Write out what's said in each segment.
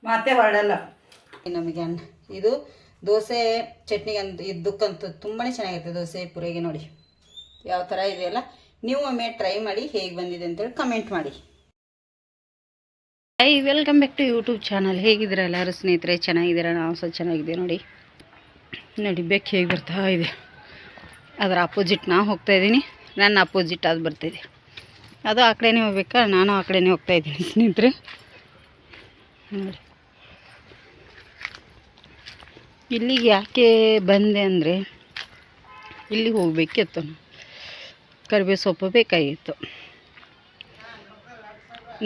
ಮಾತೇ ಹೊರಡಲ್ಲ ನಮಗೆ ಅನ್ನ. ಇದು ದೋಸೆ ಚಟ್ನಿಗೆ ಅಂತ ಇದಕ್ಕಂತೂ ತುಂಬಾ ಚೆನ್ನಾಗಿರುತ್ತೆ. ದೋಸೆ ಪುರಿಗೆ ನೋಡಿ ಯಾವ ಥರ ಇದೆಯಲ್ಲ. ನೀವು ಒಮ್ಮೆ ಟ್ರೈ ಮಾಡಿ ಹೇಗೆ ಬಂದಿದೆ ಅಂತೇಳಿ ಕಮೆಂಟ್ ಮಾಡಿ. Hi, welcome back to YouTube channel. ಹೇಗಿದ್ದೀರಾ ಎಲ್ಲರೂ ಸ್ನೇಹಿತರೆ? ಚೆನ್ನಾಗಿದ್ದೀರಾ? ನಾವು ಸಹ ಚೆನ್ನಾಗಿದೆ. ನೋಡಿ ಬೆಕ್ಕು ಹೇಗೆ ಬರ್ತಾ ಇದೆ. ಅದರ ಅಪೋಸಿಟ್ ನಾ ಹೋಗ್ತಾಯಿದ್ದೀನಿ, ನನ್ನ ಅಪೋಸಿಟ್ ಅದು ಬರ್ತಾಯಿದೆ. ಅದು ಆ ಕಡೆನೇ ಹೋಗ್ಬೇಕಾ, ನಾನು ಆ ಕಡೆನೇ ಹೋಗ್ತಾಯಿದ್ದೀನಿ ಸ್ನೇಹಿತರೆ. ನೋಡಿ ಇಲ್ಲಿಗೆ ಯಾಕೆ ಬಂದೆ ಅಂದರೆ, ಇಲ್ಲಿಗೆ ಹೋಗ್ಬೇಕಿತ್ತು. ಕರಿಬೇವು ಸೊಪ್ಪು ಬೇಕಾಗಿತ್ತು.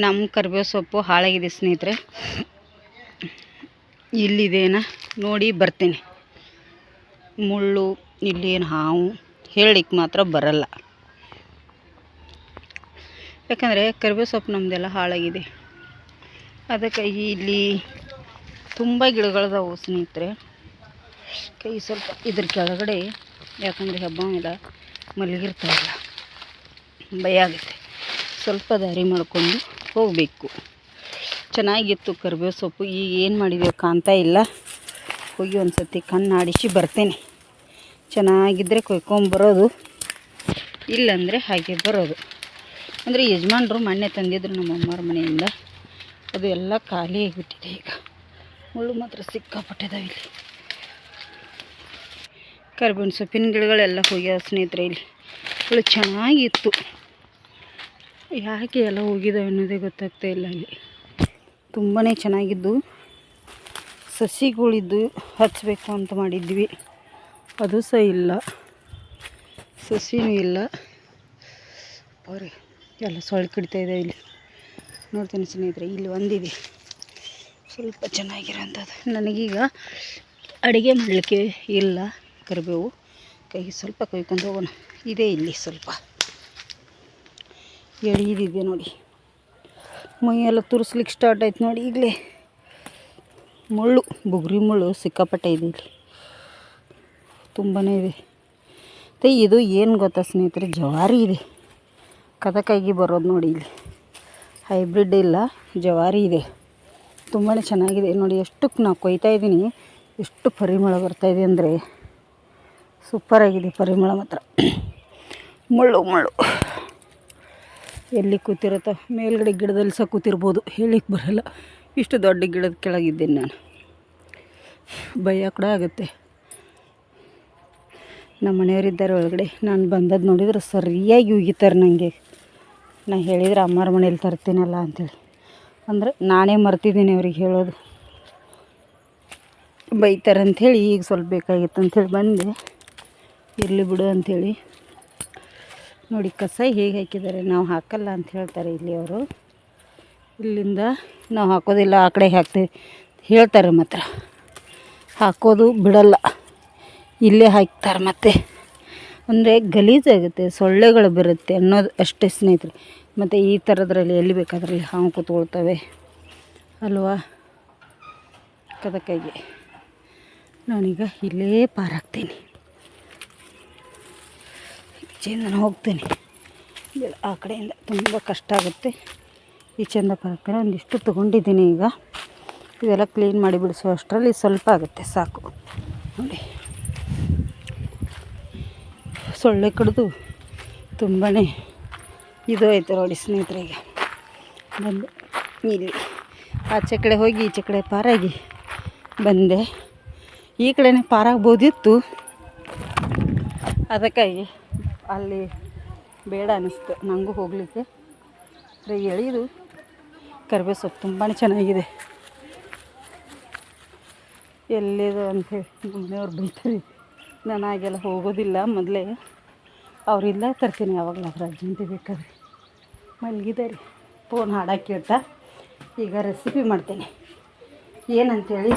ನಮ್ಮ ಕರಿಬೇವು ಸೊಪ್ಪು ಹಾಳಾಗಿದೆ ಸ್ನೇಹಿತರೆ. ಇಲ್ಲಿದೇನ ನೋಡಿ ಬರ್ತೀನಿ. ಮುಳ್ಳು ಇಲ್ಲೇನು ಹಾವು ಹೇಳಲಿಕ್ಕೆ ಮಾತ್ರ ಬರಲ್ಲ. ಯಾಕಂದರೆ ಕರಿಬೇವು ಸೊಪ್ಪು ನಮ್ಮದೆಲ್ಲ ಹಾಳಾಗಿದೆ. ಅದಕ್ಕೆ ಇಲ್ಲಿ ತುಂಬ ಗಿಡಗಳದಾವು ಸ್ನೇಹಿತರೆ. ಕೈ ಸ್ವಲ್ಪ ಇದ್ರ ಕೆಳಗಡೆ, ಯಾಕಂದರೆ ಹಬ್ಬ ಮೇಲೆ ಮಲಗಿರ್ತಾವಲ್ಲ, ಭಯ ಆಗುತ್ತೆ. ಸ್ವಲ್ಪ ದಾರಿ ಮಾಡಿಕೊಂಡು ಹೋಗಬೇಕು. ಚೆನ್ನಾಗಿತ್ತು ಕರಿಬೇವು ಸೊಪ್ಪು. ಈಗ ಏನು ಮಾಡಿದೆವು ಕಾಣ್ತಾ ಇಲ್ಲ. ಹೋಗಿ ಒಂದು ಸತಿ ಕಣ್ಣಾಡಿಸಿ ಬರ್ತೇನೆ. ಚೆನ್ನಾಗಿದ್ದರೆ ಕೊಯ್ಕೊಂಬರೋದು, ಇಲ್ಲಂದರೆ ಹಾಗೆ ಬರೋದು. ಅಂದರೆ ಯಜಮಾನ್ರು ಮೊನ್ನೆ ತಂದಿದ್ರು ನಮ್ಮ ಅಮ್ಮವ್ರ ಮನೆಯಿಂದ. ಅದು ಎಲ್ಲ ಖಾಲಿ ಆಗಿಬಿಟ್ಟಿದೆ ಈಗ. ಮುಳ್ಳು ಮಾತ್ರ ಸಿಕ್ಕಾಪಟ್ಟಿದಾವೆ ಇಲ್ಲಿ. ಕರಿಬೇವಿನ ಸೊಪ್ಪಿನ ಗಿಡಗಳೆಲ್ಲ ಹೋಗ್ಯಾವ ಸ್ನೇಹಿತರೆ. ಇಲ್ಲಿ ಚೆನ್ನಾಗಿತ್ತು. ಯಾಕೆ ಎಲ್ಲ ಹೋಗಿದ್ದಾವೆ ಅನ್ನೋದೇ ಗೊತ್ತಾಗ್ತಾ ಇಲ್ಲ. ಇಲ್ಲಿ ತುಂಬಾ ಚೆನ್ನಾಗಿದ್ದು ಸಸಿಗಳಿದ್ದು ಹಚ್ಚಬೇಕು ಅಂತ ಮಾಡಿದ್ವಿ. ಅದು ಸಹ ಇಲ್ಲ, ಸಸಿನೂ ಇಲ್ಲ. ಅವ್ರೆ ಎಲ್ಲ ಸೊಳ್ಳೆ ಕಡಿತಾ ಇದೆ ಇಲ್ಲಿ. ನೋಡ್ತೀನಿ ಸ್ನೇಹಿತರೆ, ಇಲ್ಲಿ ಒಂದಿದೆ ಸ್ವಲ್ಪ ಚೆನ್ನಾಗಿರೋಂಥದ್ದು. ನನಗೀಗ ಅಡುಗೆ ಮಾಡಲಿಕ್ಕೆ ಇಲ್ಲ ಕರಿಬೇವು. ಕೈಗೆ ಸ್ವಲ್ಪ ಕೊಯ್ಕೊಂಡು ಹೋಗೋಣ. ಇದೆ ಇಲ್ಲಿ ಸ್ವಲ್ಪ ಎಳೀದಿದೆ ನೋಡಿ. ಮೈಯೆಲ್ಲ ತುರಿಸ್ಲಿಕ್ಕೆ ಸ್ಟಾರ್ಟ್ ಆಯ್ತು ನೋಡಿ ಈಗಲೇ. ಮುಳ್ಳು, ಬುಗುರಿ ಮುಳ್ಳು ಸಿಕ್ಕಾಪಟ್ಟೆ ಇದೆ ಇಲ್ಲಿ, ತುಂಬಾ ಇದೆ. ಮತ್ತು ಇದು ಏನು ಗೊತ್ತಾ ಸ್ನೇಹಿತರೆ, ಜವಾರಿ ಇದೆ. ಕದಕಾಗಿ ಬರೋದು ನೋಡಿ ಇಲ್ಲಿ. ಹೈಬ್ರಿಡ್ ಇಲ್ಲ, ಜವಾರಿ ಇದೆ. ತುಂಬಾ ಚೆನ್ನಾಗಿದೆ ನೋಡಿ. ಎಷ್ಟಕ್ಕೆ ನಾವು ಕೊಯ್ತಾ ಇದ್ದೀನಿ, ಎಷ್ಟು ಪರಿಮಳ ಬರ್ತಾಯಿದೆ ಅಂದರೆ ಸೂಪರಾಗಿದೆ ಪರಿಮಳ ಮಾತ್ರ. ಮುಳ್ಳು ಎಲ್ಲಿ ಕೂತಿರುತ್ತೋ, ಮೇಲ್ಗಡೆ ಗಿಡದಲ್ಲಿ ಸಹ ಕೂತಿರ್ಬೋದು, ಹೇಳಿಕ್ಕೆ ಬರೋಲ್ಲ. ಇಷ್ಟು ದೊಡ್ಡ ಗಿಡದ ಕೆಳಗಿದ್ದೀನಿ ನಾನು. ಭಯ ಕೂಡ ಆಗುತ್ತೆ. ನಮ್ಮ ಮನೆಯವರಿದ್ದಾರೆ ಒಳಗಡೆ. ನಾನು ಬಂದದ್ದು ನೋಡಿದ್ರೆ ಸರಿಯಾಗಿ ಉಗಿತಾರೆ ನನಗೆ. ನಾನು ಹೇಳಿದರೆ ಅಮ್ಮರ ಮನೇಲಿ ತರ್ತೀನಲ್ಲ ಅಂಥೇಳಿ. ಅಂದರೆ ನಾನೇ ಮರ್ತಿದ್ದೀನಿ ಅವ್ರಿಗೆ ಹೇಳೋದು. ಬೈತಾರಂಥೇಳಿ ಈಗ ಸ್ವಲ್ಪ ಬೇಕಾಗಿತ್ತು ಅಂಥೇಳಿ ಬಂದೆ. ಇರಲಿ ಬಿಡು ಅಂಥೇಳಿ. ನೋಡಿ ಕಸ ಹೇಗೆ ಹಾಕಿದ್ದಾರೆ. ನಾವು ಹಾಕಲ್ಲ ಅಂತ ಹೇಳ್ತಾರೆ ಇಲ್ಲಿ ಅವರು. ಇಲ್ಲಿಂದ ನಾವು ಹಾಕೋದಿಲ್ಲ, ಆ ಕಡೆ ಹಾಕ್ತೀವಿ ಹೇಳ್ತಾರೆ. ಮಾತ್ರ ಹಾಕೋದು ಬಿಡಲ್ಲ, ಇಲ್ಲೇ ಹಾಕ್ತಾರೆ. ಮತ್ತೆ ಅಂದರೆ ಗಲೀಜಾಗುತ್ತೆ, ಸೊಳ್ಳೆಗಳು ಬರುತ್ತೆ ಅನ್ನೋದು ಅಷ್ಟೇ ಸ್ನೇಹಿತರೆ. ಮತ್ತು ಈ ಥರದ್ರಲ್ಲಿ ಎಲ್ಲಿ ಬೇಕಾದ್ರಲ್ಲಿ ಹಾವು ಕೂತ್ಕೊಳ್ತವೆ ಅಲ್ವಾ. ಅದಕ್ಕಾಗಿ ನಾನೀಗ ಇಲ್ಲೇ ಪಾರಾಗ್ತೀನಿ. ಈಚೆಯಿಂದ ಹೋಗ್ತೀನಿ. ಆ ಕಡೆಯಿಂದ ತುಂಬ ಕಷ್ಟ ಆಗುತ್ತೆ. ಈಚೆಯಿಂದ ಪಾರಾಗ್ತೀನಿ. ಒಂದಿಷ್ಟು ತೊಗೊಂಡಿದ್ದೀನಿ ಈಗ. ಇದೆಲ್ಲ ಕ್ಲೀನ್ ಮಾಡಿ ಬಿಡಿಸೋ ಅಷ್ಟರಲ್ಲಿ ಸ್ವಲ್ಪ ಆಗುತ್ತೆ, ಸಾಕು. ನೋಡಿ ಸೊಳ್ಳೆ ಕಡಿದು ತುಂಬಾ ಇದು ಆಯಿತು ನೋಡಿ ಸ್ನೇಹಿತರೆ. ಈಗ ಬಂದು ಇಲ್ಲಿ ಆಚೆ ಕಡೆ ಹೋಗಿ ಈಚೆ ಕಡೆ ಪಾರಾಗಿ ಬಂದೆ. ಈ ಕಡೆನೇ ಪಾರಾಗ್ಬೋದಿತ್ತು, ಅದಕ್ಕಾಗಿ ಅಲ್ಲಿ ಬೇಡ ಅನ್ನಿಸ್ತು ನನಗೂ ಹೋಗಲಿಕ್ಕೆ. ಎಳೀದು ಕರಿಬೇವು ಸೊಪ್ಪು ತುಂಬಾ ಚೆನ್ನಾಗಿದೆ. ಎಲ್ಲಿದು ಅಂಥೇಳಿ ಮನೆಯವ್ರು ಬೈತಾರೆ. ನಾನು ಹಾಗೆಲ್ಲ ಹೋಗೋದಿಲ್ಲ. ಮೊದಲೇ ಅವರಿಲ್ಲ ತರ್ತೀನಿ ಯಾವಾಗಲಾದ್ರೂ ಅರ್ಜೆಂಟಿಗೆ ಬೇಕಾದ್ರೆ. ಮಲಗಿದ್ದಾರೆ, ಫೋನ್ ಹಾಡಾಕಿ ಕೇಳ್ತಾ. ಈಗ ರೆಸಿಪಿ ಮಾಡ್ತೇನೆ. ಏನಂತೇಳಿ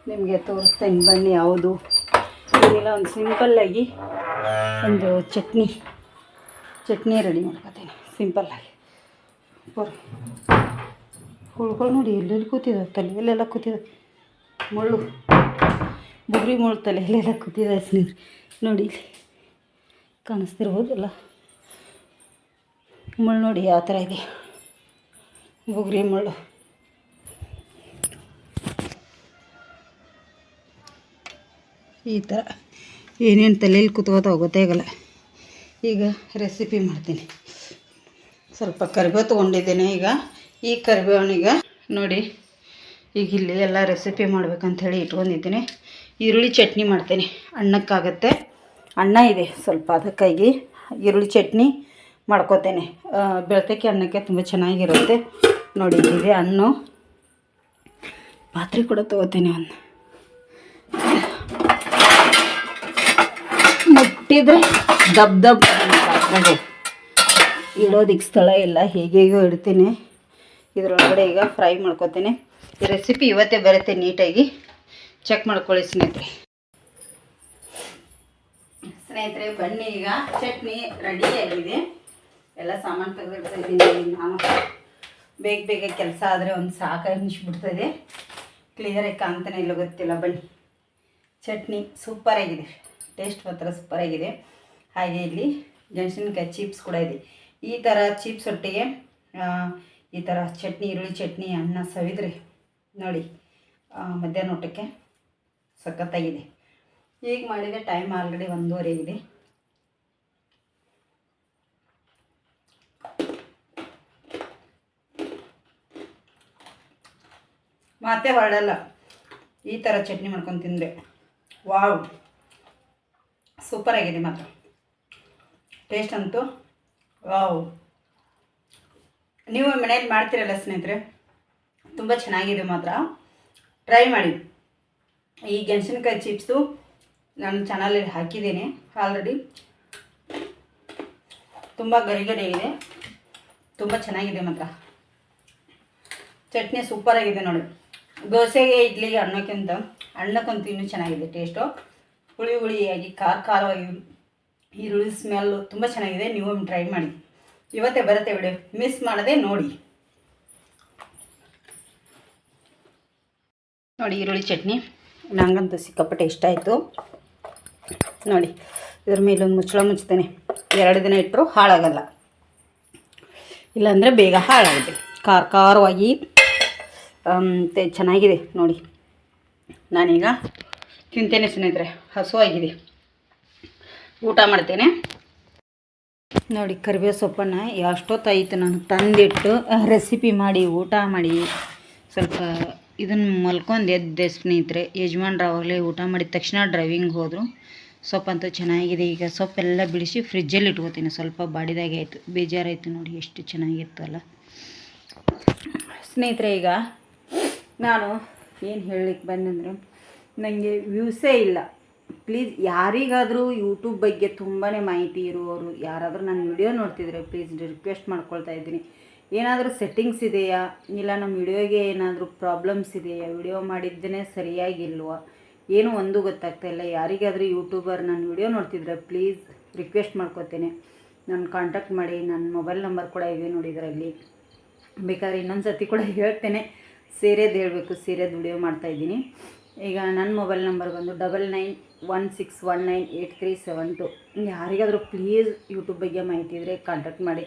ನಿಮಗೆ ತೋರಿಸ್ತೇನೆ ಬನ್ನಿ. ಯಾವುದು ಏನಿಲ್ಲ, ಒಂದು ಸಿಂಪಲ್ಲಾಗಿ ಒಂದು ಚಟ್ನಿ ರೆಡಿ ಮಾಡ್ಕೊತೀನಿ ಸಿಂಪಲ್ಲಾಗಿ. ಹುಳುಗಳು ನೋಡಿ ಎಲ್ಲೆಲ್ಲಿ ಕೂತಿದ್ದಾವೆ, ತಲೆಯಲ್ಲೆಲ್ಲ ಕೂತಿದ್ದಾವೆ. ಮುಳ್ಳು, ಬುಗುರಿ ಮುಳ್ಳು ತಲೆಯಲ್ಲೆಲ್ಲ ಕೂತಿದ್ದಾವೆ ಸ್ನೇಹಿತರೆ. ನೋಡಿ ಇಲ್ಲಿ ಕಾಣಿಸ್ತಿರ್ಬೋದಲ್ಲ, ಮುಳ್ಳು ನೋಡಿ ಯಾವ ಥರ ಇದೆ. ಬುಗುರಿ ಮುಳ್ಳು ಈ ಥರ ಏನೇನು ತಲೆಯಲ್ಲಿ ಕೂತ್ಕೋತಾವ ಗೊತ್ತೇ ಆಗಲ್ಲ. ಈಗ ರೆಸಿಪಿ ಮಾಡ್ತೀನಿ. ಸ್ವಲ್ಪ ಕರಿಬೇವು ತೊಗೊಂಡಿದ್ದೇನೆ. ಈಗ ಈ ಕರಿಬೇವನಿಗೆ ನೋಡಿ, ಈಗ ಇಲ್ಲಿ ಎಲ್ಲ ರೆಸಿಪಿ ಮಾಡ್ಬೇಕಂಥೇಳಿ ಇಟ್ಕೊಂಡಿದ್ದೀನಿ. ಈರುಳ್ಳಿ ಚಟ್ನಿ ಮಾಡ್ತೀನಿ, ಅನ್ನಕ್ಕಾಗತ್ತೆ. ಅನ್ನ ಇದೆ ಸ್ವಲ್ಪ, ಅದಕ್ಕಾಗಿ ಈರುಳ್ಳಿ ಚಟ್ನಿ ಮಾಡ್ಕೋತೇನೆ. ಬೆಳ್ತಕ್ಕಿ ಅನ್ನಕ್ಕೆ ತುಂಬ ಚೆನ್ನಾಗಿರುತ್ತೆ. ನೋಡಿ ಇದೆ ಹಣ್ಣು. ಪಾತ್ರೆ ಕೂಡ ತೊಗೋತೀನಿ. ಒಂದು ಮುಟ್ಟಿದ್ರೆ ದಬ್ ದಬ್ ಪಾತ್ರೆಗೆ ಇಡೋದಕ್ಕೆ ಸ್ಥಳ ಇಲ್ಲ, ಹೇಗೇಗೋ ಇಡ್ತೀನಿ. ಇದರೊಳಗಡೆ ಈಗ ಫ್ರೈ ಮಾಡ್ಕೋತೀನಿ. ಈ ರೆಸಿಪಿ ಇವತ್ತೇ ಬರುತ್ತೆ, ನೀಟಾಗಿ ಚೆಕ್ ಮಾಡ್ಕೊಳ್ಳಿ ಸ್ನೇಹಿತರೆ. ಬನ್ನಿ, ಈಗ ಚಟ್ನಿ ರೆಡಿಯಾಗಿದೆ. ಎಲ್ಲ ಸಾಮಾನು ತೆಗೆದಿಡ್ತಾ ಇದ್ದೀನಿ. ನಾನು ಬೇಗ ಕೆಲಸ ಆದರೆ ಒಂದು ಸಾಕು ಅನ್ನಿಸ್ಬಿಡ್ತದೆ. ಕ್ಲಿಯರಾಗಿ ಕಾಣ್ತಾನೆ ಇಲ್ಲ ಗೊತ್ತಿಲ್ಲ. ಬನ್ನಿ, ಚಟ್ನಿ ಸೂಪರಾಗಿದೆ, ಟೇಸ್ಟ್ ಮಾತ್ರ ಸೂಪರಾಗಿದೆ. ಹಾಗೆ ಇಲ್ಲಿ ಮೆಣಸಿನ್ಕಾಯಿ ಚಿಪ್ಸ್ ಕೂಡ ಇದೆ. ಈ ಥರ ಚಿಪ್ಸ್ ಒಟ್ಟಿಗೆ ಈ ಥರ ಚಟ್ನಿ, ಈರುಳ್ಳಿ ಚಟ್ನಿ, ಅನ್ನ ಸವಿದ್ರೆ ನೋಡಿ ಮಧ್ಯಾಹ್ನ ಊಟಕ್ಕೆ ಸಖತ್ತಾಗಿದೆ. ಈಗ ಮಾಡಿದರೆ ಟೈಮ್ ಆಲ್ರೆಡಿ 1:30 ಆಗಿದೆ. ಮಾತೇ ಹೊರಡಲ್ಲ ಈ ಥರ ಚಟ್ನಿ ಮಾಡ್ಕೊಂಡು ತಿಂದರೆ. ವಾವ್, ಸೂಪರಾಗಿದೆ ಮಾತ್ರ. ಟೇಸ್ಟ್ ಅಂತೂ ವಾವ್. ನೀವು ಮನೇಲಿ ಮಾಡ್ತೀರಲ್ಲ ಸ್ನೇಹಿತರೆ, ತುಂಬ ಚೆನ್ನಾಗಿದೆ ಮಾತ್ರ. ಟ್ರೈ ಮಾಡಿ. ಈ ಮೆಣಸಿನ್ಕಾಯಿ ಚಿಪ್ಸು ನಾನು ಚಾನಲಲ್ಲಿ ಹಾಕಿದ್ದೀನಿ ಆಲ್ರೆಡಿ. ತುಂಬ ಗರಿಗರಿಯಾಗಿದೆ, ತುಂಬ ಚೆನ್ನಾಗಿದೆ ಮಾತ್ರ. ಚಟ್ನಿ ಸೂಪರಾಗಿದೆ ನೋಡಿ. ದೋಸೆಗೆ, ಇಡ್ಲಿಗೆ, ಅನ್ನಕ್ಕಂತೂ ಇನ್ನೂ ಚೆನ್ನಾಗಿದೆ ಟೇಸ್ಟು. ಹುಳಿಯಾಗಿ ಖಾರವಾಗಿ, ಈರುಳ್ಳಿ ಸ್ಮೆಲ್ಲು ತುಂಬ ಚೆನ್ನಾಗಿದೆ. ನೀವು ಟ್ರೈ ಮಾಡಿ. ಇವತ್ತೇ ಬರುತ್ತೆ ವಿಡಿಯೋ, ಮಿಸ್ ಮಾಡದೆ ನೋಡಿ. ನೋಡಿ ಈರುಳ್ಳಿ ಚಟ್ನಿ ನನಗಂತೂ ಸಿಕ್ಕಾಪಟ್ಟೆ ಇಷ್ಟ ಆಯಿತು. ನೋಡಿ ಇದ್ರ ಮೇಲೊಂದು ಮುಚ್ಚಳ ಮುಚ್ತೇನೆ. 2 ದಿನ ಇಟ್ಟರು ಹಾಳಾಗಲ್ಲ, ಇಲ್ಲಾಂದರೆ ಬೇಗ ಹಾಳಾಗುತ್ತೆ. ಖಾರವಾಗಿ ಚೆನ್ನಾಗಿದೆ ನೋಡಿ. ನಾನೀಗ ತಿಂತೇನೆ ಸ್ನೇಹಿತರೆ, ಹಸುವಾಗಿದೆ, ಊಟ ಮಾಡ್ತೇನೆ. ನೋಡಿ ಕರಿಬೇವು ಸೊಪ್ಪನ್ನು ಎಷ್ಟೊತ್ತಾಯಿತು ನಾನು ತಂದಿಟ್ಟು ರೆಸಿಪಿ ಮಾಡಿ ಊಟ ಮಾಡಿ ಸ್ವಲ್ಪ ಇದನ್ನು ಮಲ್ಕೊಂಡು ಎದ್ದೆ ಸ್ನೇಹಿತರೆ. ಯಜಮಾನ್ರು ಆವಾಗಲೇ ಊಟ ಮಾಡಿದ ತಕ್ಷಣ ಡ್ರೈವಿಂಗ್ ಹೋದರು. ಸೊಪ್ಪಂತೂ ಚೆನ್ನಾಗಿದೆ. ಈಗ ಸೊಪ್ಪೆಲ್ಲ ಬಿಡಿಸಿ ಫ್ರಿಜ್ಜಲ್ಲಿ ಇಟ್ಕೋತೀನಿ. ಸ್ವಲ್ಪ ಬಾಡಿದಾಗೆ ಆಯಿತು, ಬೇಜಾರಾಯಿತು ನೋಡಿ, ಎಷ್ಟು ಚೆನ್ನಾಗಿತ್ತಲ್ಲ ಸ್ನೇಹಿತರೆ. ಈಗ ನಾನು ಏನು ಹೇಳಲಿಕ್ಕೆ ಬಂದಂದರೆ, ನನಗೆ ವ್ಯೂಸೇ ಇಲ್ಲ. ಪ್ಲೀಸ್ ಯಾರಿಗಾದರೂ ಯೂಟ್ಯೂಬ್ ಬಗ್ಗೆ ತುಂಬಾ ಮಾಹಿತಿ ಇರುವವರು ಯಾರಾದರೂ ನನ್ನ ವಿಡಿಯೋ ನೋಡ್ತಿದ್ರೆ ಪ್ಲೀಸ್ ರಿಕ್ವೆಸ್ಟ್ ಮಾಡ್ಕೊಳ್ತಾ ಇದ್ದೀನಿ. ಏನಾದರೂ ಸೆಟ್ಟಿಂಗ್ಸ್ ಇದೆಯಾ, ಇಲ್ಲ ನಮ್ಮ ವಿಡಿಯೋಗೆ ಏನಾದರೂ ಪ್ರಾಬ್ಲಮ್ಸ್ ಇದೆಯಾ, ವಿಡಿಯೋ ಮಾಡಿದ್ದೇನೆ ಸರಿಯಾಗಿಲ್ವಾ, ಏನೂ ಒಂದು ಗೊತ್ತಾಗ್ತಾ ಇಲ್ಲ. ಯಾರಿಗಾದರೂ ಯೂಟ್ಯೂಬರ್ ನನ್ನ ವಿಡಿಯೋ ನೋಡ್ತಿದ್ರೆ ಪ್ಲೀಸ್ ರಿಕ್ವೆಸ್ಟ್ ಮಾಡ್ಕೊತೇನೆ, ನನ್ನ ಕಾಂಟ್ಯಾಕ್ಟ್ ಮಾಡಿ. ನನ್ನ ಮೊಬೈಲ್ ನಂಬರ್ ಕೂಡ ಇದೆ ನೋಡಿ ಇದರಲ್ಲಿ. ಬೇಕಾದ್ರೆ ಇನ್ನೊಂದು ಸರ್ತಿ ಕೂಡ ಹೇಳ್ತೇನೆ. ಸೀರೆದು ಹೇಳಬೇಕು, ಸೀರೆದು ವಿಡಿಯೋ ಮಾಡ್ತಾಯಿದ್ದೀನಿ. ಈಗ ನನ್ನ ಮೊಬೈಲ್ ನಂಬರ್ ಬಂದು 9916198372. ಯಾರಿಗಾದರೂ ಪ್ಲೀಸ್ ಯೂಟ್ಯೂಬ್ ಬಗ್ಗೆ ಮಾಹಿತಿ ಇದ್ದರೆ ಕಾಂಟ್ಯಾಕ್ಟ್ ಮಾಡಿ.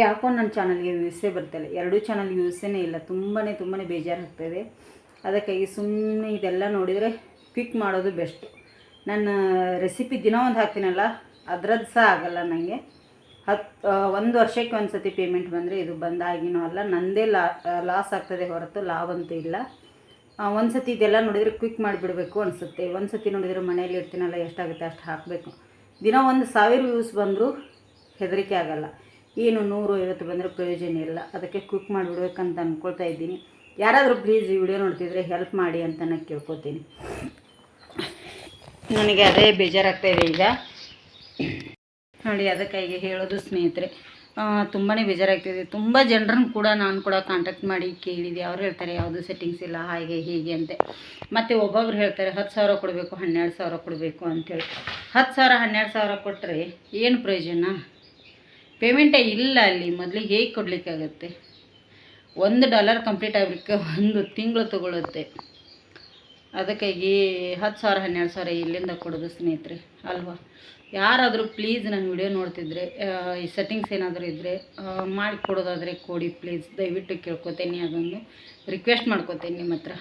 ಯಾಕೋ ನನ್ನ ಚಾನಲ್ಗೆ ವ್ಯೂಸೇ ಬರ್ತಾಯಿಲ್ಲ, 2 ಚಾನಲ್ ವ್ಯೂಸೇ ಇಲ್ಲ. ತುಂಬಾ ಬೇಜಾರಾಗ್ತಾಯಿದೆ. ಅದಕ್ಕಾಗಿ ಸುಮ್ಮನೆ ಇದೆಲ್ಲ ನೋಡಿದರೆ ಕ್ವಿಕ್ ಮಾಡೋದು ಬೆಸ್ಟು. ನನ್ನ ರೆಸಿಪಿ ದಿನ ಒಂದು ಹಾಕ್ತೀನಲ್ಲ, ಅದ್ರದ್ದು ಸಹ ಆಗಲ್ಲ ನನಗೆ. 1 ವರ್ಷಕ್ಕೆ ಒಂದು ಸತಿ ಪೇಮೆಂಟ್ ಬಂದರೆ ಇದು ಬಂದಾಗಿನೂ ಅಲ್ಲ, ನನ್ನದೇ ಲಾಸ್ ಆಗ್ತದೆ ಹೊರತು ಲಾಭ ಅಂತೂ ಇಲ್ಲ. ಒಂದು ಸತಿ ಇದೆಲ್ಲ ನೋಡಿದರೆ ಕ್ವಿಕ್ ಮಾಡಿಬಿಡಬೇಕು ಅನಿಸುತ್ತೆ. ಒಂದು ಸತಿ ನೋಡಿದರೆ ಮನೆಯಲ್ಲಿ ಇರ್ತೀನಲ್ಲ, ಎಷ್ಟಾಗುತ್ತೆ ಅಷ್ಟು ಹಾಕಬೇಕು. ದಿನ 1,000 ವ್ಯೂಸ್ ಬಂದರೂ ಹೆದರಿಕೆ ಆಗಲ್ಲ. ಏನು 150 ಬಂದರೆ ಪ್ರಯೋಜನ ಇಲ್ಲ. ಅದಕ್ಕೆ ಕ್ವಿಕ್ ಮಾಡಿಬಿಡ್ಬೇಕಂತ ಅಂದ್ಕೊಳ್ತಾ ಇದ್ದೀನಿ. ಯಾರಾದರೂ ಪ್ಲೀಸ್ ಈ ವಿಡಿಯೋ ನೋಡ್ತಿದ್ರೆ ಹೆಲ್ಪ್ ಮಾಡಿ ಅಂತ ನಾನು ಕೇಳ್ಕೊತೀನಿ. ನನಗೆ ಅದೇ ಬೇಜಾರಾಗ್ತಾಯಿದೆ ಈಗ ನೋಡಿ. ಅದಕ್ಕಾಗಿ ಹೇಳೋದು ಸ್ನೇಹಿತರೆ, ತುಂಬಾ ಬೇಜಾರಾಗ್ತಿದೆ. ತುಂಬ ಜನರನ್ನು ಕೂಡ ನಾನು ಕೂಡ ಕಾಂಟ್ಯಾಕ್ಟ್ ಮಾಡಿ ಕೇಳಿದೆ. ಅವ್ರು ಹೇಳ್ತಾರೆ ಯಾವುದು ಸೆಟ್ಟಿಂಗ್ಸ್ ಇಲ್ಲ, ಹಾಗೆ ಹೀಗೆ ಅಂತೆ. ಮತ್ತು ಒಬ್ಬೊಬ್ರು ಹೇಳ್ತಾರೆ 10,000 ಕೊಡಬೇಕು, 12,000 ಕೊಡಬೇಕು ಅಂಥೇಳಿ. 10,000 12,000 ಕೊಟ್ಟರೆ ಏನು ಪ್ರಯೋಜನ? ಪೇಮೆಂಟೇ ಇಲ್ಲ ಅಲ್ಲಿ. ಮೊದಲಿಗೆ ಹೇಗೆ ಕೊಡಲಿಕ್ಕಾಗತ್ತೆ? $1 ಕಂಪ್ಲೀಟ್ ಆಗಲಿಕ್ಕೆ 1 ತಿಂಗಳು ತಗೊಳ್ಳುತ್ತೆ. ಅದಕ್ಕಾಗಿ 10,000 12,000 ಎಲ್ಲಿಂದ ಕೊಡೋದು ಸ್ನೇಹಿತರೆ ಅಲ್ವಾ? ಯಾರಾದರೂ ಪ್ಲೀಸ್ ನನ್ನ ವಿಡಿಯೋ ನೋಡ್ತಿದ್ರೆ ಈ ಸೆಟ್ಟಿಂಗ್ಸ್ ಏನಾದರೂ ಇದ್ದರೆ ಮಾಡಿಕೊಡೋದಾದರೆ ಕೊಡಿ ಪ್ಲೀಸ್, ದಯವಿಟ್ಟು ಕೇಳ್ಕೊತೀನಿ. ಅದೊಂದು ರಿಕ್ವೆಸ್ಟ್ ಮಾಡ್ಕೊತೀನಿ ನಿಮ್ಮ ಹತ್ರ.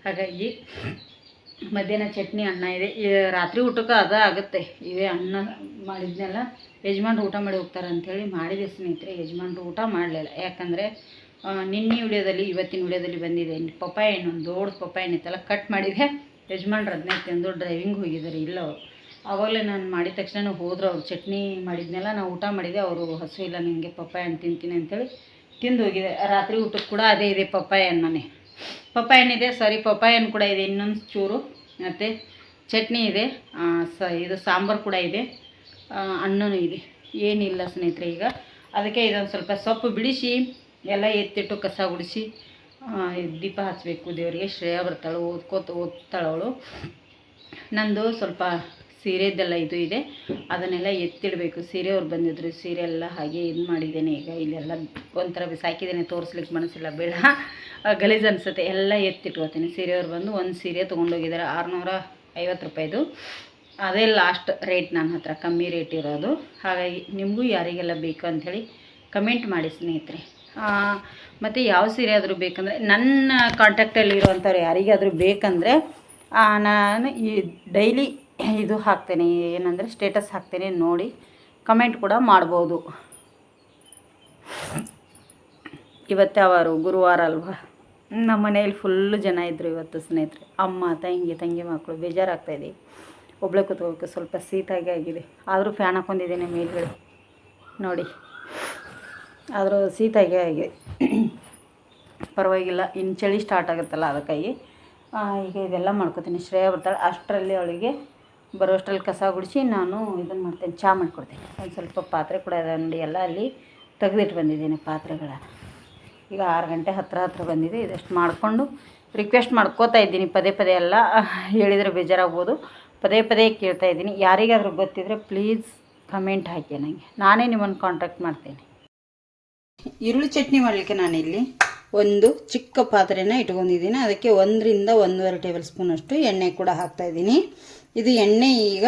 ಹಾಗಾಗಿ ಮಧ್ಯಾಹ್ನ ಚಟ್ನಿ ಅನ್ನ ಇದೆ. ರಾತ್ರಿ ಊಟಕ್ಕೆ ಅದ ಆಗುತ್ತೆ. ಇವೇ ಅನ್ನ ಮಾಡಿದ್ನೆಲ್ಲ ಯಜಮಾನ್ರು ಊಟ ಮಾಡಿ ಹೋಗ್ತಾರೆ ಅಂಥೇಳಿ ಮಾಡಿದೆ ಸ್ನೇಹಿತರೆ. ಯಜಮಾನ್ರು ಊಟ ಮಾಡಲಿಲ್ಲ, ಯಾಕಂದರೆ ನಿನ್ನೆ ವಿಡಿಯೋದಲ್ಲಿ ಇವತ್ತಿನ ವಿಡಿಯೋದಲ್ಲಿ ಬಂದಿದೆ ಪಪ್ಪಾಯ ಹಣ್ಣು, ಒಂದು ದೊಡ್ಡ ಪಪ್ಪಾಯ ಹಣ್ಣಿತ್ತಲ್ಲ ಕಟ್ ಮಾಡಿದೆ. ಯಜಮಾನ್ರು ಅದನ್ನೇ ತಿಂದು ಡ್ರೈವಿಂಗ್ ಹೋಗಿದ್ದಾರೆ. ಇಲ್ಲ ಆವಾಗಲೇ ನಾನು ಮಾಡಿದ ತಕ್ಷಣ ಹೋದ್ರು. ಅವ್ರು ಚಟ್ನಿ ಮಾಡಿದ್ನೆಲ್ಲ ನಾವು ಊಟ ಮಾಡಿದೆ. ಅವರು ಹಸು ಇಲ್ಲ ನನಗೆ ಪಪ್ಪಾಯ ಹಣ್ಣು ತಿಂತೀನಿ ಅಂಥೇಳಿ ತಿಂದು ಹೋಗಿದೆ. ರಾತ್ರಿ ಊಟಕ್ಕೆ ಕೂಡ ಅದೇ ಇದೆ, ಪಪ್ಪಾಯ ಹಣ್ಣೇ. ಪಪ್ಪಾಯ ಹಣ್ಣಿದೆ, ಪಪ್ಪಾಯ ಹಣ್ಣು ಕೂಡ ಇದೆ, ಇನ್ನೊಂದು ಚೂರು, ಮತ್ತು ಚಟ್ನಿ ಇದೆ, ಇದು ಸಾಂಬಾರು ಕೂಡ ಇದೆ, ಅನ್ನನೂ ಇದೆ. ಏನಿಲ್ಲ ಸ್ನೇಹಿತರೆ. ಈಗ ಅದಕ್ಕೆ ಇದೊಂದು ಸ್ವಲ್ಪ ಸೊಪ್ಪು ಬಿಡಿಸಿ ಎಲ್ಲ ಎತ್ತಿಟ್ಟು ಕಸ ಗುಡಿಸಿ ದೀಪ ಹಚ್ಚಬೇಕು ದೇವರಿಗೆ. ಶ್ರೇಯ ಬರ್ತಾಳು, ಓದ್ತಾಳವಳು. ನಂದು ಸ್ವಲ್ಪ ಸೀರೆದ್ದೆಲ್ಲ ಇದು ಇದೆ, ಅದನ್ನೆಲ್ಲ ಎತ್ತಿಡಬೇಕು. ಸೀರೆಯವ್ರು ಬಂದಿದ್ರು, ಸೀರೆ ಎಲ್ಲ ಹಾಗೆ ಇದು ಮಾಡಿದ್ದೇನೆ. ಈಗ ಇಲ್ಲೆಲ್ಲ ಒಂಥರ ಬಿಸಾಕಿದ್ದೇನೆ, ತೋರಿಸ್ಲಿಕ್ಕೆ ಮನಸ್ಸಿಲ್ಲ, ಬೇಡ ಗಲೀಜು ಅನಿಸುತ್ತೆ. ಎಲ್ಲ ಎತ್ತಿಟ್ಕೋತೀನಿ. ಸೀರೆಯವ್ರು ಬಂದು ಒಂದು ಸೀರೆ ತೊಗೊಂಡೋಗಿದ್ದಾರೆ, 650 ರೂಪಾಯಿದು. ಅದೇ ಲಾಸ್ಟ್ ರೇಟ್ ನನ್ನ ಹತ್ರ, ಕಮ್ಮಿ ರೇಟ್ ಇರೋದು. ಹಾಗಾಗಿ ನಿಮಗೂ ಯಾರಿಗೆಲ್ಲ ಬೇಕು ಅಂಥೇಳಿ ಕಮೆಂಟ್ ಮಾಡಿ ಸ್ನೇಹಿತರೆ. ಮತ್ತು ಯಾವ ಸೀರೆ ಆದರೂ ಬೇಕಂದರೆ ನನ್ನ ಕಾಂಟ್ಯಾಕ್ಟಲ್ಲಿ ಇರೋವಂಥವ್ರು ಯಾರಿಗಾದರೂ ಬೇಕಂದರೆ ನಾನು ಈ ಡೈಲಿ ಇದು ಹಾಕ್ತೇನೆ, ಏನಂದರೆ ಸ್ಟೇಟಸ್ ಹಾಕ್ತೇನೆ, ನೋಡಿ ಕಮೆಂಟ್ ಕೂಡ ಮಾಡ್ಬೋದು. ಇವತ್ತು ಅವರು ಗುರುವಾರ ಅಲ್ವಾ, ನಮ್ಮ ಮನೇಲಿ ಫುಲ್ಲು ಜನ ಇದ್ದರು ಇವತ್ತು ಸ್ನೇಹಿತರೆ. ಅಮ್ಮ, ತಂಗಿ ಮಕ್ಕಳು, ಬೇಜಾರಾಗ್ತಾಯಿದೆ. ಒಬ್ಬಳೆ ಕೂತ್ಕೋಬೇಕು, ಸ್ವಲ್ಪ ಶೀತಾಗಿ ಆಗಿದೆ. ಆದರೂ ಫ್ಯಾನ್ ಹಾಕ್ಕೊಂಡಿದ್ದೇನೆ ಮೇಲ್ಗಡೆ ನೋಡಿ, ಆದರೂ ಶೀತಾಗಿ ಆಗಿದೆ. ಪರವಾಗಿಲ್ಲ, ಇನ್ನು ಚಳಿ ಸ್ಟಾರ್ಟ್ ಆಗುತ್ತಲ್ಲ ಅದಕ್ಕಾಗಿ ಈಗ ಇದೆಲ್ಲ ಮಾಡ್ಕೊತೀನಿ. ಶ್ರೇಯ ಬರ್ತಾಳೆ, ಅಷ್ಟರಲ್ಲಿ ಅವಳಿಗೆ ಬರೋಷ್ಟರಲ್ಲಿ ಕಸ ಗುಡಿಸಿ ನಾನು ಇದನ್ನು ಮಾಡ್ತೇನೆ, ಚಹಾ ಮಾಡಿಕೊಡ್ತೇನೆ. ಒಂದು ಸ್ವಲ್ಪ ಪಾತ್ರೆ ಕೂಡ ಇದೆ ನೋಡಿ, ಎಲ್ಲ ಅಲ್ಲಿ ತೆಗೆದಿಟ್ಟು ಬಂದಿದ್ದೀನಿ ಪಾತ್ರೆಗಳನ್ನು. ಈಗ 6 ಗಂಟೆ ಹತ್ರ ಬಂದಿದೆ. ಇದಷ್ಟು ಮಾಡಿಕೊಂಡು ರಿಕ್ವೆಸ್ಟ್ ಮಾಡ್ಕೋತಾ ಇದ್ದೀನಿ. ಪದೇ ಎಲ್ಲ ಹೇಳಿದರೆ ಬೇಜಾರಾಗ್ಬೋದು, ಪದೇ ಕೇಳ್ತಾ ಇದ್ದೀನಿ. ಯಾರಿಗಾದರೂ ಗೊತ್ತಿದ್ದರೆ ಪ್ಲೀಸ್ ಕಮೆಂಟ್ ಹಾಕಿ ನನಗೆ, ನಾನೇ ನಿಮ್ಮನ್ನು ಕಾಂಟ್ಯಾಕ್ಟ್ ಮಾಡ್ತೇನೆ. ಈರುಳ್ಳಿ ಚಟ್ನಿ ಮಾಡಲಿಕ್ಕೆ ನಾನಿಲ್ಲಿ ಒಂದು ಚಿಕ್ಕ ಪಾತ್ರೆನ ಇಟ್ಕೊಂಡಿದ್ದೀನಿ. ಅದಕ್ಕೆ 1 ರಿಂದ 1.5 ಟೇಬಲ್ ಸ್ಪೂನಷ್ಟು ಎಣ್ಣೆ ಕೂಡ ಹಾಕ್ತಾಯಿದ್ದೀನಿ. ಇದು ಎಣ್ಣೆ ಈಗ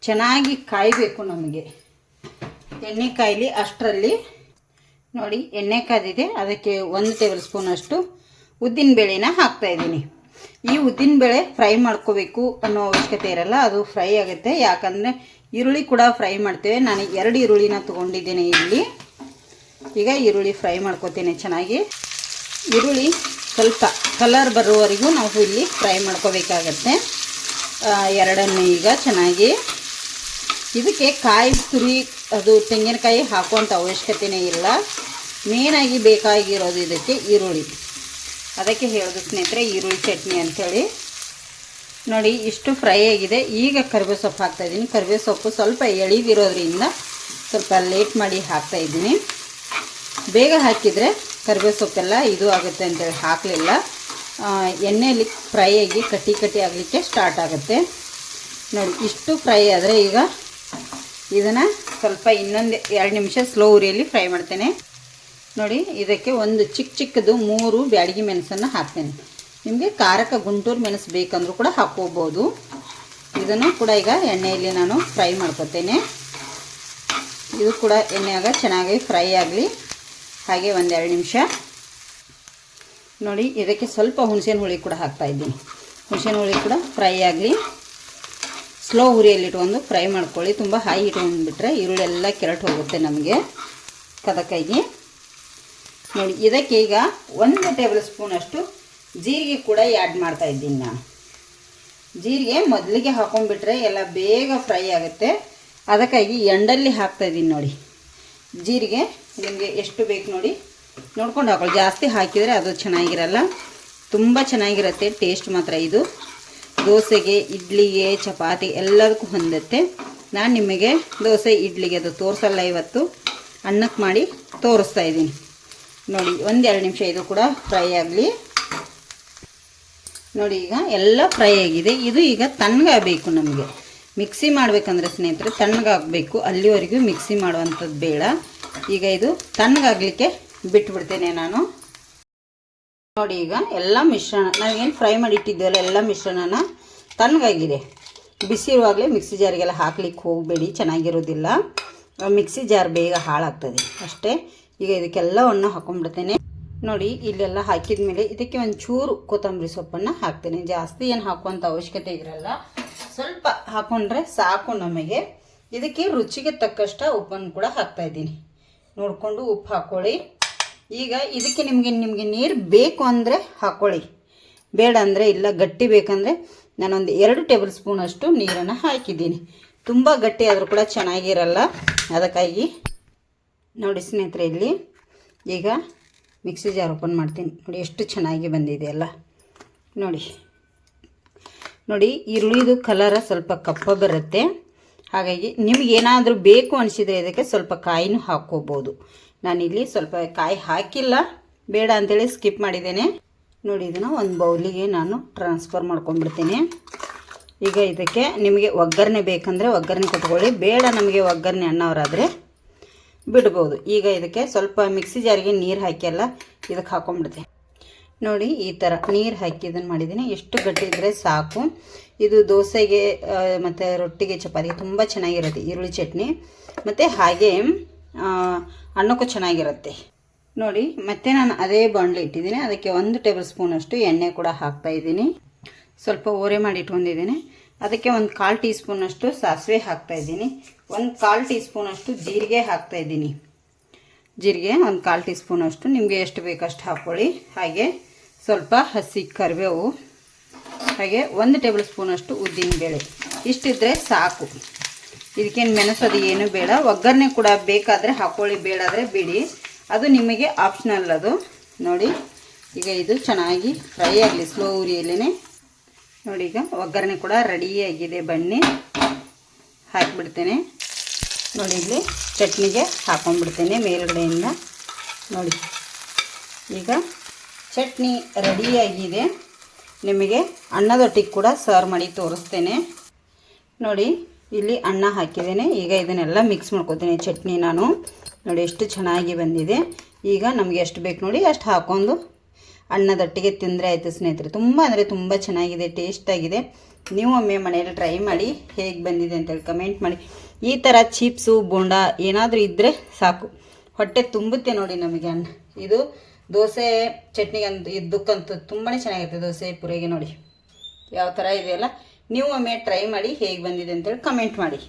ಚೆನ್ನಾಗಿ ಕಾಯಬೇಕು ನಮಗೆ. ಎಣ್ಣೆ ಕಾಯಲಿ ಅಷ್ಟರಲ್ಲಿ ನೋಡಿ, ಎಣ್ಣೆ ಕಾದಿದೆ. ಅದಕ್ಕೆ 1 ಟೇಬಲ್ ಸ್ಪೂನಷ್ಟು ಉದ್ದಿನಬೇಳೆನ ಹಾಕ್ತಾಯಿದ್ದೀನಿ. ಈ ಉದ್ದಿನಬೇಳೆ ಫ್ರೈ ಮಾಡ್ಕೋಬೇಕು ಅನ್ನೋ ಅವಶ್ಯಕತೆ ಇರಲ್ಲ, ಅದು ಫ್ರೈ ಆಗುತ್ತೆ. ಯಾಕಂದರೆ ಈರುಳ್ಳಿ ಕೂಡ ಫ್ರೈ ಮಾಡ್ತೇವೆ. ನಾನು 2 ಈರುಳ್ಳಿನ ತೊಗೊಂಡಿದ್ದೇನೆ ಇಲ್ಲಿ. ಈಗ ಈರುಳ್ಳಿ ಫ್ರೈ ಮಾಡ್ಕೋತೇನೆ ಚೆನ್ನಾಗಿ. ಈರುಳ್ಳಿ ಸ್ವಲ್ಪ ಕಲರ್ ಬರೋವರೆಗೂ ನಾವು ಇಲ್ಲಿ ಫ್ರೈ ಮಾಡ್ಕೋಬೇಕಾಗತ್ತೆ. ಎರಡನ್ನು ಈಗ ಚೆನ್ನಾಗಿ, ಇದಕ್ಕೆ ಕಾಯಿ ತುರಿ ಅದು ತೆಂಗಿನಕಾಯಿ ಹಾಕುವಂಥ ಅವಶ್ಯಕತೆಯೇ ಇಲ್ಲ. ಮೇನಾಗಿ ಬೇಕಾಗಿರೋದು ಇದಕ್ಕೆ ಈರುಳ್ಳಿ. ಅದಕ್ಕೆ ಹೇಳೋದು ಸ್ನೇಹಿತರೆ, ಈರುಳ್ಳಿ ಚಟ್ನಿ ಅಂಥೇಳಿ. ನೋಡಿ ಇಷ್ಟು ಫ್ರೈ ಆಗಿದೆ. ಈಗ ಕರಿಬೇವು ಸೊಪ್ಪು ಹಾಕ್ತಾಯಿದ್ದೀನಿ. ಕರಿಬೇವು ಸೊಪ್ಪು ಸ್ವಲ್ಪ ಎಳಿದಿರೋದ್ರಿಂದ ಸ್ವಲ್ಪ ಲೇಟ್ ಮಾಡಿ ಹಾಕ್ತಾಯಿದ್ದೀನಿ. ಬೇಗ ಹಾಕಿದರೆ ಕರಿಬೇವು ಸೊಪ್ಪೆಲ್ಲ ಇದು ಆಗುತ್ತೆ ಅಂತೇಳಿ ಹಾಕಲಿಲ್ಲ. ಎಣ್ಣೆಯಲ್ಲಿ ಫ್ರೈ ಆಗಿ ಕಟ್ಟಿ ಆಗಲಿಕ್ಕೆ ಸ್ಟಾರ್ಟ್ ಆಗುತ್ತೆ. ನೋಡಿ ಇಷ್ಟು ಫ್ರೈ ಆದರೆ ಈಗ ಇದನ್ನು ಸ್ವಲ್ಪ ಇನ್ನೊಂದು 2 ನಿಮಿಷ ಸ್ಲೋ ಉರಿಯಲ್ಲಿ ಫ್ರೈ ಮಾಡ್ತೇನೆ. ನೋಡಿ ಇದಕ್ಕೆ ಒಂದು ಚಿಕ್ಕದು 3 ಬ್ಯಾಡಗಿ ಮೆಣಸನ್ನು ಹಾಕ್ತೇನೆ. ನಿಮಗೆ ಖಾರಕ್ಕೆ ಗುಂಟೂರು ಮೆಣಸು ಬೇಕಂದ್ರೂ ಕೂಡ ಹಾಕ್ಕೋಬೋದು. ಇದನ್ನು ಕೂಡ ಈಗ ಎಣ್ಣೆಯಲ್ಲಿ ನಾನು ಫ್ರೈ ಮಾಡ್ಕೊತೇನೆ. ಇದು ಕೂಡ ಎಣ್ಣೆಯಾಗ ಚೆನ್ನಾಗಿ ಫ್ರೈ ಆಗಲಿ. ಹಾಗೆ 1-2 ನಿಮಿಷ ನೋಡಿ, ಇದಕ್ಕೆ ಸ್ವಲ್ಪ ಹುಣಸೆಹಣ್ಣು ಹುಳಿ ಕೂಡ ಹಾಕ್ತಾಯಿದ್ದೀನಿ. ಹುಣಸೆಹಣ್ಣು ಹುಳಿ ಕೂಡ ಫ್ರೈ ಆಗಲಿ. ಸ್ಲೋ ಉರಿಯಲ್ಲಿ ಇಟ್ಕೊಂಡು ಫ್ರೈ ಮಾಡ್ಕೊಳ್ಳಿ. ತುಂಬ ಹೈ ಇಟ್ಕೊಂಡ್ಬಿಟ್ರೆ ಈರುಳ್ಳಿ ಎಲ್ಲ ಕೆರಟು ಹೋಗುತ್ತೆ ನಮಗೆ ಕದಕಾಗಿ. ನೋಡಿ ಇದಕ್ಕೆ ಈಗ 1 ಟೇಬಲ್ ಸ್ಪೂನಷ್ಟು ಜೀರಿಗೆ ಕೂಡ ಆ್ಯಡ್ ಮಾಡ್ತಾಯಿದ್ದೀನಿ ನಾನು. ಜೀರಿಗೆ ಮೊದಲಿಗೆ ಹಾಕೊಂಡ್ಬಿಟ್ರೆ ಎಲ್ಲ ಬೇಗ ಫ್ರೈ ಆಗುತ್ತೆ. ಅದಕ್ಕಾಗಿ ಎಂಡಲ್ಲಿ ಹಾಕ್ತಾಯಿದ್ದೀನಿ ನೋಡಿ. ಜೀರಿಗೆ ನಿಮಗೆ ಎಷ್ಟು ಬೇಕು ನೋಡಿ ನೋಡ್ಕೊಂಡು ಹಾಕೊಳ್ಳಿ. ಜಾಸ್ತಿ ಹಾಕಿದರೆ ಅದು ಚೆನ್ನಾಗಿರಲ್ಲ, ತುಂಬ ಚೆನ್ನಾಗಿರುತ್ತೆ ಟೇಸ್ಟ್ ಮಾತ್ರ. ಇದು ದೋಸೆಗೆ, ಇಡ್ಲಿಗೆ, ಚಪಾತಿ ಎಲ್ಲದಕ್ಕೂ ಹೊಂದುತ್ತೆ. ನಾನು ನಿಮಗೆ ದೋಸೆ ಇಡ್ಲಿಗೆ ಅದು ತೋರಿಸಲ್ಲ, ಇವತ್ತು ಅನ್ನಕ್ಕೆ ಮಾಡಿ ತೋರಿಸ್ತಾ ಇದ್ದೀನಿ. ನೋಡಿ 1-2 ನಿಮಿಷ ಇದು ಕೂಡ ಫ್ರೈ ಆಗಲಿ. ನೋಡಿ ಈಗ ಎಲ್ಲ ಫ್ರೈ ಆಗಿದೆ. ಇದು ಈಗ ತಣ್ಣಗಾಗಬೇಕು. ನಮಗೆ ಮಿಕ್ಸಿ ಮಾಡಬೇಕಂದ್ರೆ ಸ್ನೇಹಿತರೆ ತಣ್ಣಗಾಗಬೇಕು. ಅಲ್ಲಿವರೆಗೂ ಮಿಕ್ಸಿ ಮಾಡುವಂಥದ್ದು ಬೇಡ. ಈಗ ಇದು ತಣ್ಣಗಾಗಲಿಕ್ಕೆ ಬಿಟ್ಬಿಡ್ತೇನೆ ನಾನು. ನೋಡಿ ಈಗ ಎಲ್ಲ ಮಿಶ್ರಣ ನಾವೇನು ಫ್ರೈ ಮಾಡಿ ಇಟ್ಟಿದ್ದೇವಲ್ಲ ಎಲ್ಲ ಮಿಶ್ರಣನ ತಣ್ಣಗಾಗಿದೆ. ಬಿಸಿ ಇರುವಾಗಲೇ ಮಿಕ್ಸಿ ಜಾರಿಗೆಲ್ಲ ಹಾಕ್ಲಿಕ್ಕೆ ಹೋಗಬೇಡಿ, ಚೆನ್ನಾಗಿರೋದಿಲ್ಲ. ಮಿಕ್ಸಿ ಜಾರ್ ಬೇಗ ಹಾಳಾಗ್ತದೆ ಅಷ್ಟೇ. ಈಗ ಇದಕ್ಕೆಲ್ಲವನ್ನು ಹಾಕೊಂಡ್ಬಿಡ್ತೇನೆ. ನೋಡಿ ಇಲ್ಲೆಲ್ಲ ಹಾಕಿದ ಮೇಲೆ ಇದಕ್ಕೆ ಒಂಚೂರು ಕೊತ್ತಂಬರಿ ಸೊಪ್ಪನ್ನು ಹಾಕ್ತೀನಿ. ಜಾಸ್ತಿ ಏನು ಹಾಕುವಂಥ ಅವಶ್ಯಕತೆ ಇರಲ್ಲ, ಸ್ವಲ್ಪ ಹಾಕ್ಕೊಂಡ್ರೆ ಸಾಕು ನಮಗೆ. ಇದಕ್ಕೆ ರುಚಿಗೆ ತಕ್ಕಷ್ಟ ಉಪ್ಪನ್ನು ಕೂಡ ಹಾಕ್ತಾಯಿದ್ದೀನಿ. ನೋಡಿಕೊಂಡು ಉಪ್ಪು ಹಾಕ್ಕೊಳ್ಳಿ. ಈಗ ಇದಕ್ಕೆ ನಿಮಗೆ ನೀರು ಬೇಕು ಅಂದರೆ ಹಾಕ್ಕೊಳ್ಳಿ, ಬೇಡ ಅಂದರೆ ಇಲ್ಲ. ಗಟ್ಟಿ ಬೇಕಂದರೆ ನಾನೊಂದು 2 ಟೇಬಲ್ ಸ್ಪೂನಷ್ಟು ನೀರನ್ನು ಹಾಕಿದ್ದೀನಿ. ತುಂಬ ಗಟ್ಟಿ ಆದರೂ ಕೂಡ ಚೆನ್ನಾಗಿರಲ್ಲ, ಅದಕ್ಕಾಗಿ. ನೋಡಿ ಸ್ನೇಹಿತರೆ, ಇಲ್ಲಿ ಈಗ ಮಿಕ್ಸಿ ಜಾರ್ ಓಪನ್ ಮಾಡ್ತೀನಿ. ನೋಡಿ ಎಷ್ಟು ಚೆನ್ನಾಗಿ ಬಂದಿದೆ ಅಲ್ಲ. ನೋಡಿ ಈರುಳ್ಳಿದು ಕಲರ ಸ್ವಲ್ಪ ಕಪ್ಪ ಬರುತ್ತೆ. ಹಾಗಾಗಿ ನಿಮಗೇನಾದರೂ ಬೇಕು ಅನಿಸಿದರೆ ಇದಕ್ಕೆ ಸ್ವಲ್ಪ ಕಾಯಿನೂ ಹಾಕ್ಕೋಬೋದು. ನಾನಿಲ್ಲಿ ಸ್ವಲ್ಪ ಕಾಯಿ ಹಾಕಿಲ್ಲ, ಬೇಡ ಅಂಥೇಳಿ ಸ್ಕಿಪ್ ಮಾಡಿದ್ದೇನೆ. ನೋಡಿ ಇದನ್ನು ಒಂದು ಬೌಲಿಗೆ ನಾನು ಟ್ರಾನ್ಸ್ಫರ್ ಮಾಡ್ಕೊಂಡ್ಬಿಡ್ತೀನಿ. ಈಗ ಇದಕ್ಕೆ ನಿಮಗೆ ಒಗ್ಗರಣೆ ಬೇಕಂದರೆ ಒಗ್ಗರಣೆ ಕೊಟ್ಕೊಳ್ಳಿ, ಬೇಡ ನಮಗೆ ಒಗ್ಗರಣೆ ಅನ್ನೋರಾದರೆ ಬಿಡ್ಬೋದು. ಈಗ ಇದಕ್ಕೆ ಸ್ವಲ್ಪ ಮಿಕ್ಸಿ ಜಾರಿಗೆ ನೀರು ಹಾಕಿಯಲ್ಲ, ಇದಕ್ಕೆ ಹಾಕೊಂಡ್ಬಿಡ್ತೀನಿ. ನೋಡಿ ಈ ಥರ ನೀರು ಹಾಕಿ ಇದನ್ನು ಮಾಡಿದ್ದೀನಿ. ಎಷ್ಟು ಗಟ್ಟಿ ಇದ್ದರೆ ಸಾಕು. ಇದು ದೋಸೆಗೆ ಮತ್ತು ರೊಟ್ಟಿಗೆ ಚಪಾತಿಗೆ ತುಂಬ ಚೆನ್ನಾಗಿರುತ್ತೆ ಈರುಳ್ಳಿ ಚಟ್ನಿ, ಮತ್ತು ಹಾಗೆ ಅನ್ನಕ್ಕೂ ಚೆನ್ನಾಗಿರುತ್ತೆ. ನೋಡಿ ಮತ್ತೆ ನಾನು ಅದೇ ಬಾಣಲೆ ಇಟ್ಟಿದ್ದೀನಿ. ಅದಕ್ಕೆ 1 ಟೇಬಲ್ ಸ್ಪೂನಷ್ಟು ಎಣ್ಣೆ ಕೂಡ ಹಾಕ್ತಾಯಿದ್ದೀನಿ. ಸ್ವಲ್ಪ ಓರೆ ಮಾಡಿ ಇಟ್ಕೊಂಡಿದ್ದೀನಿ. ಅದಕ್ಕೆ 1/4 ಟೀ ಸ್ಪೂನಷ್ಟು ಸಾಸಿವೆ ಹಾಕ್ತಾಯಿದ್ದೀನಿ. 1/4 ಟೀ ಸ್ಪೂನಷ್ಟು ಜೀರಿಗೆ ಹಾಕ್ತಾಯಿದ್ದೀನಿ. ಜೀರಿಗೆ 1/4 ಟೀ ಸ್ಪೂನಷ್ಟು, ನಿಮಗೆ ಎಷ್ಟು ಬೇಕಷ್ಟು ಹಾಕ್ಕೊಳ್ಳಿ. ಹಾಗೆ ಸ್ವಲ್ಪ ಹಸಿ ಕರಿಬೇವು, ಹಾಗೆ 1 ಟೇಬಲ್ ಸ್ಪೂನಷ್ಟು ಉದ್ದಿನಬೇಳೆ. ಇಷ್ಟಿದ್ರೆ ಸಾಕು. ಇದಕ್ಕೇನು ಮೆಣಸೋದು ಏನೂ ಬೇಡ. ಒಗ್ಗರಣೆ ಕೂಡ ಬೇಕಾದರೆ ಹಾಕ್ಕೊಳ್ಳಿ, ಬೇಡಾದರೆ ಬಿಡಿ, ಅದು ನಿಮಗೆ ಆಪ್ಷನಲ್ ಅದು. ನೋಡಿ ಈಗ ಇದು ಚೆನ್ನಾಗಿ ಫ್ರೈ ಆಗಲಿ ಸ್ಲೋ ಉರಿಯಲ್ಲೇ. ನೋಡಿ ಈಗ ಒಗ್ಗರಣೆ ಕೂಡ ರೆಡಿಯಾಗಿದೆ. ಬನ್ನಿ ಹಾಕಿಬಿಡ್ತೇನೆ. ನೋಡಿ ಇಲ್ಲಿ ಚಟ್ನಿಗೆ ಹಾಕೊಂಡ್ಬಿಡ್ತೇನೆ ಮೇಲ್ಗಡೆಯಿಂದ. ನೋಡಿ ಈಗ ಚಟ್ನಿ ರೆಡಿಯಾಗಿದೆ. ನಿಮಗೆ ಅನ್ನದೊಟ್ಟಿಗೆ ಕೂಡ ಸರ್ವ್ ಮಾಡಿ ತೋರಿಸ್ತೇನೆ. ನೋಡಿ ಇಲ್ಲಿ ಅನ್ನ ಹಾಕಿದ್ದೇನೆ. ಈಗ ಇದನ್ನೆಲ್ಲ ಮಿಕ್ಸ್ ಮಾಡ್ಕೊತೀನಿ ಚಟ್ನಿ ನಾನು. ನೋಡಿ ಎಷ್ಟು ಚೆನ್ನಾಗಿ ಬಂದಿದೆ. ಈಗ ನಮಗೆ ಎಷ್ಟು ಬೇಕು ನೋಡಿ ಅಷ್ಟು ಹಾಕ್ಕೊಂಡು ಅನ್ನದೊಟ್ಟಿಗೆ ತಿಂದರೆ ಆಯಿತು ಸ್ನೇಹಿತರೆ. ತುಂಬ ಅಂದರೆ ತುಂಬ ಚೆನ್ನಾಗಿದೆ, ಟೇಸ್ಟಾಗಿದೆ. ನೀವು ಒಮ್ಮೆ ಮನೆಯಲ್ಲಿ ಟ್ರೈ ಮಾಡಿ ಹೇಗೆ ಬಂದಿದೆ ಅಂತೇಳಿ ಕಮೆಂಟ್ ಮಾಡಿ. ಈ ಥರ ಚಿಪ್ಸು ಬೋಂಡ ಏನಾದರೂ ಇದ್ದರೆ ಸಾಕು, ಹೊಟ್ಟೆ ತುಂಬುತ್ತೆ ನೋಡಿ ನಮಗೆ ಅನ್ನ. ಇದು ದೋಸೆ ಚಟ್ನಿಗಂತೂ ಇದಕ್ಕಂತೂ ತುಂಬಾ ಚೆನ್ನಾಗಿರುತ್ತೆ. ದೋಸೆ ಪುರಿಗೆ ನೋಡಿ ಯಾವ ಥರ ಇದೆಯಲ್ಲ. ನೀವು ಒಮ್ಮೆ ಟ್ರೈ ಮಾಡಿ ಹೇಗೆ ಬಂದಿದೆ ಅಂತೇಳಿ ಕಮೆಂಟ್ ಮಾಡಿ.